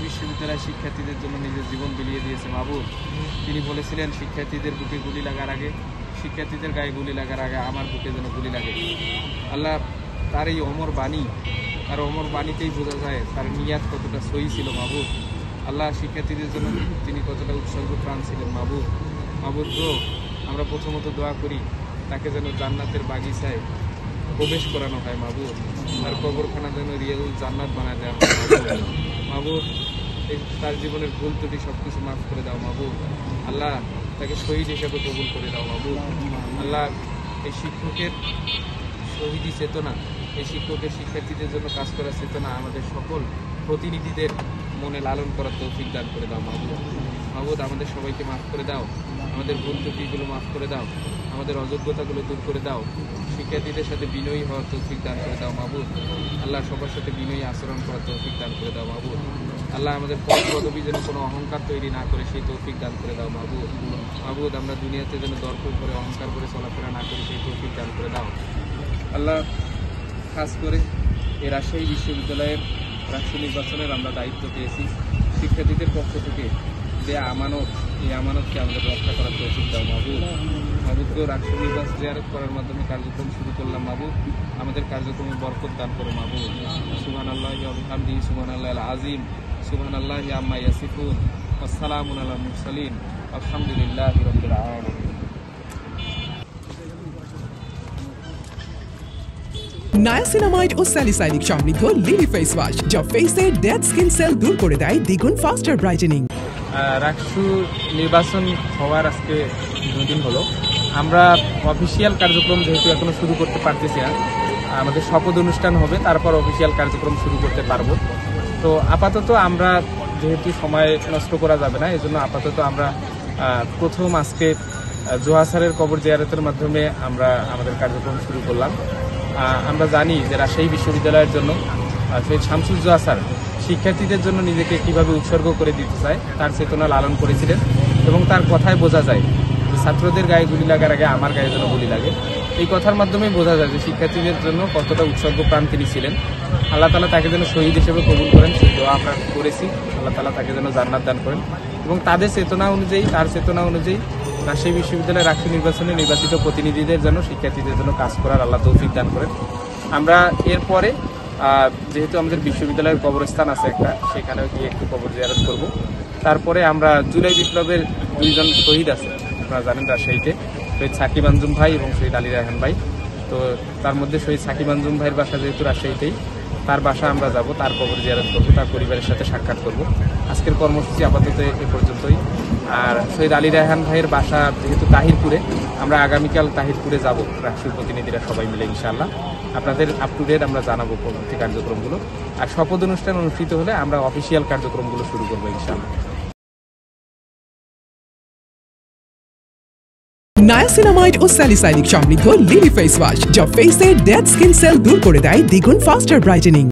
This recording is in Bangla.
বিশ্ববিদ্যালয়ের শিক্ষার্থীদের জন্য নিজের জীবন বিলিয়ে দিয়েছে মাহবুব। তিনি বলেছিলেন শিক্ষার্থীদের বুকে গুলি লাগার আগে, শিক্ষার্থীদের গায়ে গুলি লাগার আগে আমার বুকে যেন গুলি লাগে। আল্লাহ তার এই অমর বাণী, তার অমর বাণীতেই বোঝা যায় তার নিয়াত কতটা সহি ছিল মাহবুব। আল্লাহ শিক্ষার্থীদের জন্য তিনি কতটা উৎসর্গ প্রাণ ছিলেন মাহবুব। মাহবুব গো, আমরা প্রথমত দোয়া করি তাকে যেন জান্নাতের বাগিচায় প্রবেশ করানো হয় মাহবুব, তার কবরখানা যেন রিয়াজুল জান্নাত বানায় দেওয়া হয় মাহবুব। তার জীবনের ভুল ত্রুটি সব কিছু মাফ করে দাও মাহবুব। আল্লাহ তাকে শহীদ হিসেবে কবুল করে দাও মাহবুব। আল্লাহ এই শিক্ষকের শহীদি চেতনা, এই শিক্ষকের শিক্ষার্থীদের জন্য কাজ করার চেতনা আমাদের সকল প্রতিনিধিদের মনে লালন করার তৌফিক দান করে দাও মাহবুব। মাহবুব আমাদের সবাইকে মাফ করে দাও, আমাদের ভুল ত্রুটিগুলো মাফ করে দাও, আমাদের অযোগ্যতাগুলো দূর করে দাও, শিক্ষার্থীদের সাথে বিনয়ী হওয়ার তৌফিক দান করে দাও মাহবুব। আল্লাহ সবার সাথে বিনয়ী আচরণ করার তৌফিক দান করে দাও মাহবুব। আল্লাহ আমাদের পদবী যেন কোনো অহংকার তৈরি না করে সেই তৌফিক দান করে দাও মাহবুব। মাহবুব আমরা দুনিয়াতে যেন দর্প করে অহংকার করে চলাফেরা না করি সেই তৌফিক দান করে দাও। আল্লাহ খাস করে এই রাজশাহী বিশ্ববিদ্যালয়ের রাষ্ট্র নির্বাচনের আমরা দায়িত্ব পেয়েছি। শিক্ষার্থীদের পক্ষ থেকে যে আমানত, এই আমানতকে আমাদের রক্ষা করার তৌফিক দাও মাহবুব। মাহবুবকে রাষ্ট্র নির্বাচন জিয়ারত করার মাধ্যমে কার্যক্রম শুরু করলাম মাহবুব, আমাদের কার্যক্রমে বরকত দান করো মাহবুব। সুবহানাল্লাহি ওয়া বিহামদিহি সুবহানাল্লাহিল আযীম সুবহানাল্লাহি আম্মা ইয়াসিফুন ওয়া সালামুন আলাল মুরসালিন আলহামদুলিল্লাহি রাব্বিল আলামিন। নায়াসিনামাইড ও স্যালিসাইলিক সমৃদ্ধ লিলি ফেস ওয়াশ যা ফেসের ডেড স্কিন সেল দূর করে দেয় দ্বিগুণ ফাস্টার ব্রাইটেনিং। রাকসু নির্বাচন হওয়ার আজকে 2 দিন হলো। আমরা অফিসিয়াল কার্যক্রম যেহেতু এখনো শুরু করতে পারতেছি না, আমাদের শপথ অনুষ্ঠান হবে, তারপর অফিসিয়াল কার্যক্রম শুরু করতে পারবো। তো আপাতত আমরা যেহেতু সময় নষ্ট করা যাবে না, এজন্য আপাতত আমরা প্রথম আজকে জোহা স্যারের কবর জিয়ারতের মাধ্যমে আমরা আমাদের কার্যক্রম শুরু করলাম। আমরা জানি যে রাজশাহী বিশ্ববিদ্যালয়ের জন্য সেই শামসুজ্জোহা স্যার শিক্ষার্থীদের জন্য নিজেকে কিভাবে উৎসর্গ করে দিতে চায় তার চেতনা লালন করেছিলেন, এবং তার কথায় বোঝা যায় যে ছাত্রদের গায়ে গুলি লাগার আগে আমার গায়ে যেন গুলি লাগে। এই কথার মাধ্যমেই বোঝা যায় যে শিক্ষার্থীদের জন্য কতটা উৎসর্গ প্রাণ তিনি ছিলেন। আল্লাহ তাআলা তাকে যেন শহীদ হিসেবে কবুল করেন, সেই দোয়া আমরা করেছি। আল্লাহ তাআলা তাকে যেন জান্নাত দান করেন, এবং তাদের চেতনা অনুযায়ী, তার চেতনা অনুযায়ী রাজশাহী বিশ্ববিদ্যালয়ের রাষ্ট্র নির্বাচনে নির্বাচিত প্রতিনিধিদের জন্য, শিক্ষার্থীদের জন্য কাজ করার আল্লাহ তৌফিক দান করেন। আমরা এরপরে যেহেতু আমাদের বিশ্ববিদ্যালয়ের কবরস্থান আছে একটা, সেখানেও গিয়ে একটু কবর জিয়ারত করব। তারপরে আমরা জুলাই বিপ্লবের 2 জন শহীদ আছে, আপনারা জানেন রাজশাহীতে, শহীদ সাকিব আঞ্জুম ভাই এবং শহীদ আলী রায়হান ভাই। তো তার মধ্যে শহীদ সাকিব আঞ্জুম ভাইয়ের বাসা যেহেতু রাজশাহীতেই, তার বাসা আমরা যাব, তার কবর জিয়ারত করবো, তার পরিবারের সাথে সাক্ষাৎ করব। আজকের কর্মসূচি আপাতত এ পর্যন্তই। আর শহীদ আলী রায়হান ভাইয়ের বাসা যেহেতু তাহিরপুরে, আমরা আগামীকাল তাহিরপুরে যাব রাষ্ট্রীয় প্রতিনিধিরা সবাই মিলে ইনশাআল্লাহ। আপনাদের আপ টু ডেট আমরা জানাবো পরবর্তী কার্যক্রমগুলো। আর শপথ অনুষ্ঠান অনুষ্ঠিত হলে আমরা অফিসিয়াল কার্যক্রমগুলো শুরু করবো ইনশাআল্লাহ। নায়াসিনামাইড ও স্যালিসাইলিক সমৃদ্ধ লিলি ফেস ওয়াশ যা ফেসের ডেড স্কিন সেল দূর করে দেয় দ্বিগুণ ফাস্টার ব্রাইটেনিং।